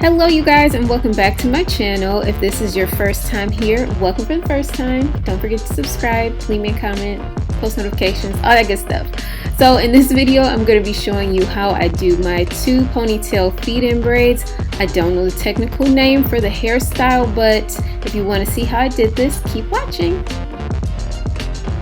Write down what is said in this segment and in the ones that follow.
Hello you guys, and welcome back to my channel. If this is your first time here, welcome for the first time. Don't forget to subscribe, leave me a comment, post notifications, all that good stuff. So in this video, I'm going to be showing you how I do my 2 ponytail feed-in braids. I don't know the technical name for the hairstyle, but if you want to see how I did this, keep watching.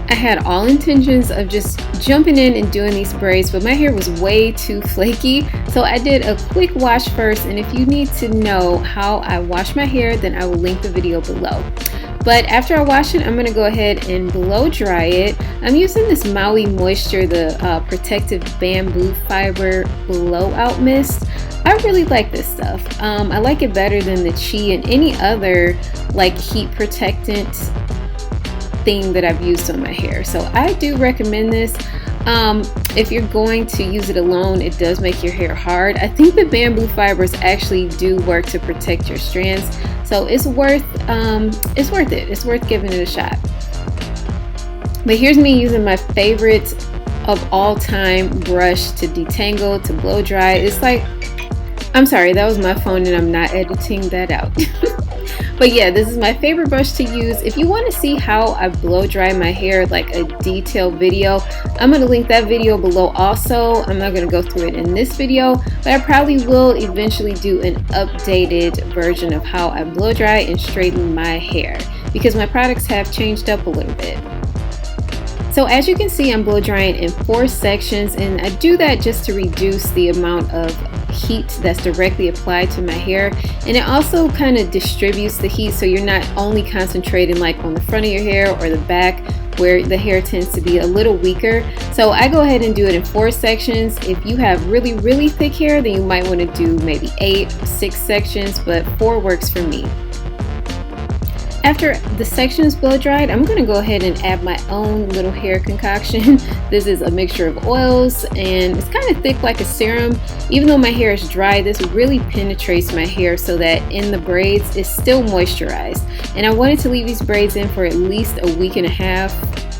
I had all intentions of just jumping in and doing these braids, but my hair was way too flaky, so I did a quick wash first, and if you need to know how I wash my hair, then I will link the video below. But after I wash it, I'm going to go ahead and blow dry it. I'm using this Maui Moisture, the protective bamboo fiber blowout mist. I really like this stuff. I like it better than the Chi and any other like heat protectant thing that I've used on my hair, so I do recommend this. If you're going to use it alone, it does make your hair hard. I think the bamboo fibers actually do work to protect your strands, so it's worth it. It's worth giving it a shot. But here's me using my favorite of all time brush to detangle, to blow dry. It's like, I'm sorry, that was my phone and I'm not editing that out. But yeah, this is my favorite brush to use. If you want to see how I blow dry my hair, like a detailed video, I'm going to link that video below also. I'm not going to go through it in this video, but I probably will eventually do an updated version of how I blow dry and straighten my hair, because my products have changed up a little bit. So as you can see, I'm blow drying in 4 sections, and I do that just to reduce the amount of heat that's directly applied to my hair, and it also kind of distributes the heat, so you're not only concentrating like on the front of your hair or the back where the hair tends to be a little weaker. So I go ahead and do it in 4 sections. If you have really thick hair, then you might want to do maybe 8 or 6 sections, but 4 works for me. After the section is blow dried, I'm going to go ahead and add my own little hair concoction. This is a mixture of oils, and it's kind of thick like a serum. Even though my hair is dry, this really penetrates my hair so that in the braids it's still moisturized. And I wanted to leave these braids in for at least a week and a half.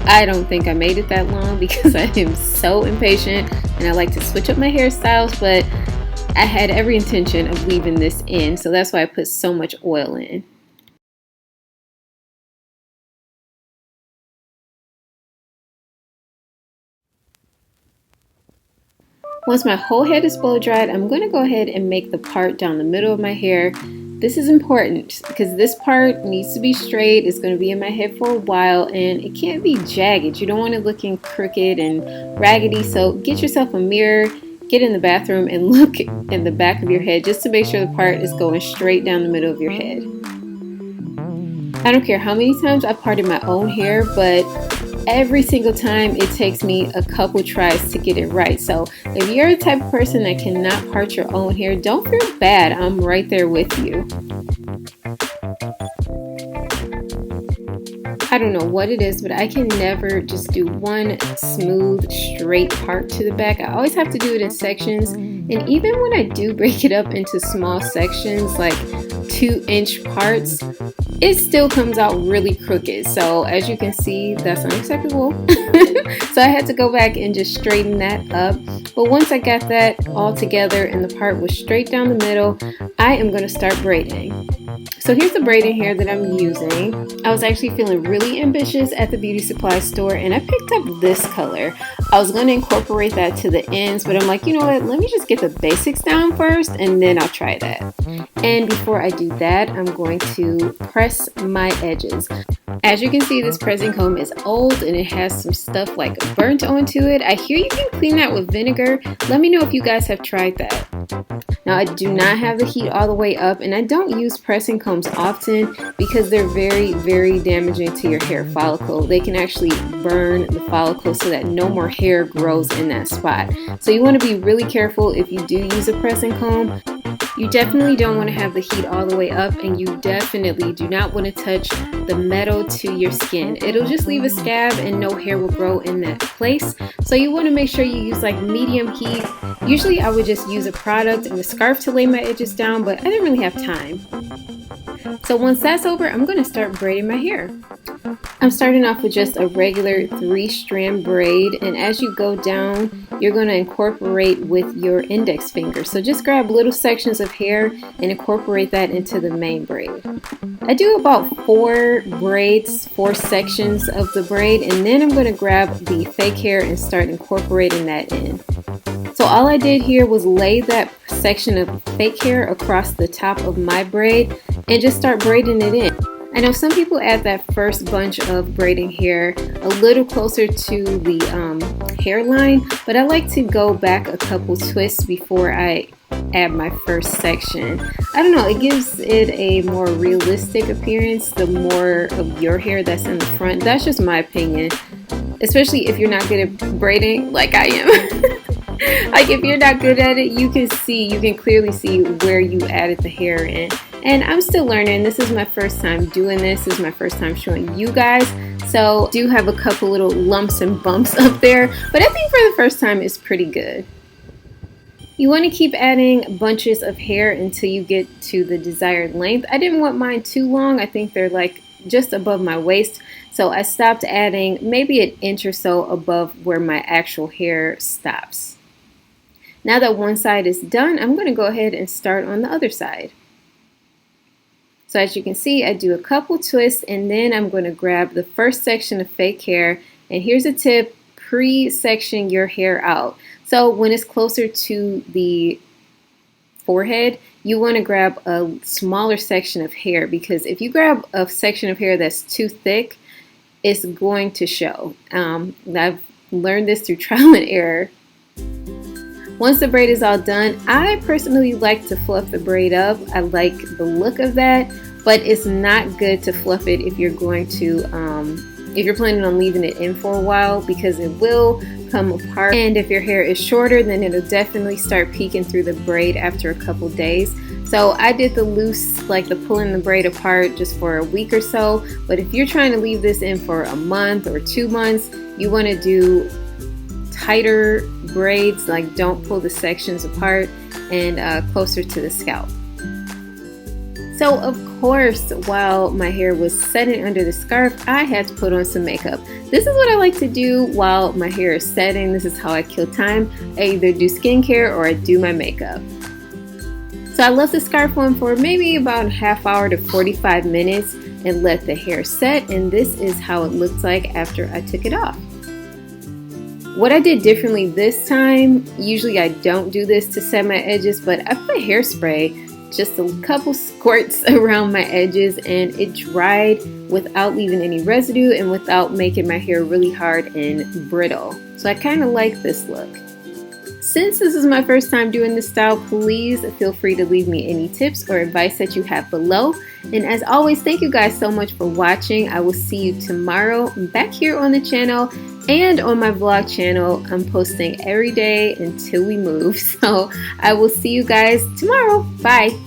I don't think I made it that long because I am so impatient and I like to switch up my hairstyles, but I had every intention of leaving this in, so that's why I put so much oil in. Once my whole head is blow dried, I'm going to go ahead and make the part down the middle of my hair. This is important because this part needs to be straight. It's going to be in my head for a while, and it can't be jagged. You don't want it looking crooked and raggedy, so get yourself a mirror, get in the bathroom, and look in the back of your head just to make sure the part is going straight down the middle of your head. I don't care how many times I parted my own hair, but every single time it takes me a couple tries to get it right. So if you're the type of person that cannot part your own hair, don't feel bad. I'm right there with you. I don't know what it is, but I can never just do one smooth, straight part to the back. I always have to do it in sections. And even when I do break it up into small sections, like 2-inch parts, it still comes out really crooked. So as you can see, that's unacceptable. So I had to go back and just straighten that up. But once I got that all together and the part was straight down the middle, I am going to start braiding. So here's the braiding hair that I'm using. I was actually feeling really ambitious at the beauty supply store, and I picked up this color. I was going to incorporate that to the ends, but I'm like, you know what, let me just get the basics down first and then I'll try that. And before I do that, I'm going to press my edges. As you can see, this pressing comb is old and it has some stuff like burnt onto it. I hear you can clean that with vinegar. Let me know if you guys have tried that. Now, I do not have the heat all the way up, and I don't use pressing combs often because they're very damaging to your hair follicle. They can actually burn the follicle so that no more hair grows in that spot. So you want to be really careful if you do use a pressing comb. You definitely don't want to have the heat all the way up, and you definitely do not want to touch the metal to your skin. It'll just leave a scab and no hair will grow in that place. So you want to make sure you use like medium heat. Usually I would just use a product and a scarf to lay my edges down, but I didn't really have time. So once that's over, I'm going to start braiding my hair. I'm starting off with just a regular 3-strand braid, and as you go down, you're going to incorporate with your index finger. So just grab little sections of hair and incorporate that into the main braid. I do about 4 braids, 4 sections of the braid, and then I'm going to grab the fake hair and start incorporating that in. So all I did here was lay that section of fake hair across the top of my braid and just start braiding it in. I know some people add that first bunch of braiding hair a little closer to the hairline, but I like to go back a couple twists before I add my first section. I don't know, it gives it a more realistic appearance the more of your hair that's in the front. That's just my opinion, especially if you're not good at braiding like I am. Like if you're not good at it, you can clearly see where you added the hair in. And I'm still learning. This is my first time doing this. This is my first time showing you guys. So I do have a couple little lumps and bumps up there, but I think for the first time it's pretty good. You want to keep adding bunches of hair until you get to the desired length. I didn't want mine too long. I think they're like just above my waist. So I stopped adding maybe an inch or so above where my actual hair stops. Now that one side is done, I'm going to go ahead and start on the other side. So as you can see, I do a couple twists and then I'm going to grab the first section of fake hair. And here's a tip, pre-section your hair out. So when it's closer to the forehead, you want to grab a smaller section of hair, because if you grab a section of hair that's too thick, it's going to show. I've learned this through trial and error. Once the braid is all done, I personally like to fluff the braid up. I like the look of that, but it's not good to fluff it if you're going to, if you're planning on leaving it in for a while, because it will come apart. And if your hair is shorter, then it'll definitely start peeking through the braid after a couple days. So I did the loose, like the pulling the braid apart just for a week or so. But if you're trying to leave this in for a month or 2 months, you want to do tighter braids, like don't pull the sections apart, and closer to the scalp. So of course, while my hair was setting under the scarf, I had to put on some makeup. This is what I like to do while my hair is setting. This is how I kill time. I either do skincare or I do my makeup. So I left the scarf on for maybe about a half hour to 45 minutes and let the hair set, and this is how it looks like after I took it off. What I did differently this time, usually I don't do this to set my edges, but I put hairspray, just a couple squirts around my edges, and it dried without leaving any residue and without making my hair really hard and brittle. So I kind of like this look. Since this is my first time doing this style, please feel free to leave me any tips or advice that you have below. And as always, thank you guys so much for watching. I will see you tomorrow back here on the channel and on my vlog channel. I'm posting every day until we move. So I will see you guys tomorrow. Bye.